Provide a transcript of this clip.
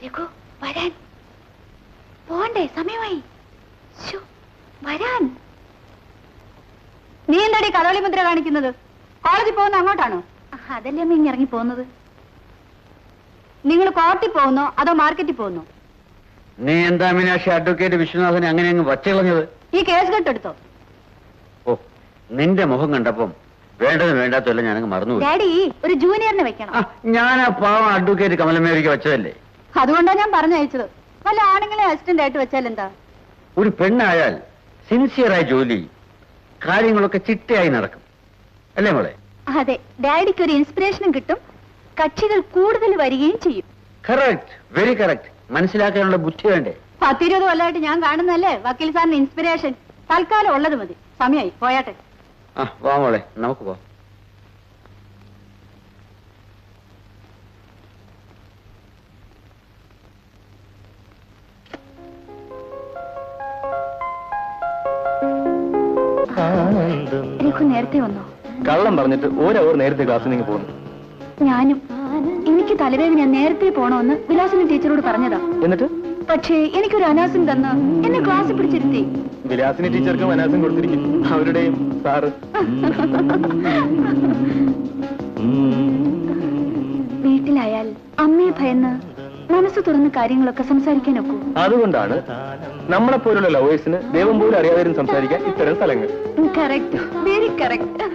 രഘു വരാൻ പോണ്ടേ? സമയമായി. വരാൻ. നീ എന്താടി കഥകളി മുദ്ര കാണിക്കുന്നത്? കോളേജിൽ പോകുന്ന അങ്ങോട്ടാണോ? അതല്ലേ അമ്മ ഇറങ്ങി പോകുന്നത്. നിങ്ങൾ കോർട്ടിൽ പോകുന്നോ അതോ മാർക്കറ്റിൽ പോകുന്നോ? നീ എന്താ മീനാക്ഷി അഡ്വക്കേറ്റ് വിശ്വനാഥനെ അങ്ങനെ അങ്ങ് വച്ചുകളഞ്ഞത്? ഈ കേസ് കെട്ടെടുത്തോ? ഓ, നിന്റെ മുഖം കണ്ടപ്പം വേണ്ടതും വേണ്ടാത്തല്ല ഞാനങ്ങ് മറന്നു. ഡാഡി ഒരു ജൂനിയറിനെ വെക്കണം. ഞാൻ ആ പാവം അഡ്വക്കേറ്റ് കമലമേരിക്ക് വെച്ചതല്ലേ. അതുകൊണ്ടാണ് ഞാൻ പറഞ്ഞയച്ചത്. വല്ല ആണുങ്ങളെ അസിസ്റ്റന്റ് ആയിട്ട് വെച്ചാൽ എന്താ? ഒരു പെണ്ണായാൽ സിൻസിയറായി ജോലി കാര്യങ്ങളൊക്കെ ചിട്ടയായി നടക്കും അല്ലേ മോളെ? അതെ, ഡാഡിക്ക് ഒരു ഇൻസ്പിറേഷനും കിട്ടും, കക്ഷികൾ കൂടുതൽ വരികയും ചെയ്യും. Correct, very correct. മനസ്സിലാക്കാനുള്ള ബുദ്ധി വേണ്ടേ? 10-20 കൊല്ലമായിട്ട് ഞാൻ കാണുന്നല്ലേ വക്കീൽ സാറിന് ഇൻസ്പിറേഷൻ. തൽക്കാലം ഉള്ളത് മതി. സമയമായി, പോയാട്ടെ. വാ മോളെ, നമുക്ക് പോ. നേരത്തെ വന്നോ? കള്ളം പറഞ്ഞിട്ട് ഒരവർ നേരത്തെ ക്ലാസ്സിൽ നിന്ന് പോകുന്നു. ഞാനും. എനിക്ക് തലവേദന, നേരത്തെ പോണോന്ന് വിലാസിനി ടീച്ചറോട് പറഞ്ഞതാ. എന്നിട്ട് പക്ഷേ എനിക്കൊരു അനാസം തന്ന് എന്നെ ക്ലാസ്സിൽ പിടിച്ചിരുത്തി. വിലാസിനി ടീച്ചർക്കും അനാസം കൊടുത്തിരിക്കും, അവരുടെയും സാറ്. വീട്ടിലായാൽ അമ്മയെ ഭയന്ന് മനസ്സ് തുറന്ന് കാര്യങ്ങളൊക്കെ സംസാരിക്കാനൊക്കൂ. അതുകൊണ്ടാണ് നമ്മളെപ്പോലുള്ള ലവേഴ്സിന് ദൈവം പോലും അറിയാതെ സംസാരിക്കാൻ ഇത്തരം സ്ഥലങ്ങൾ. Correct, very correct.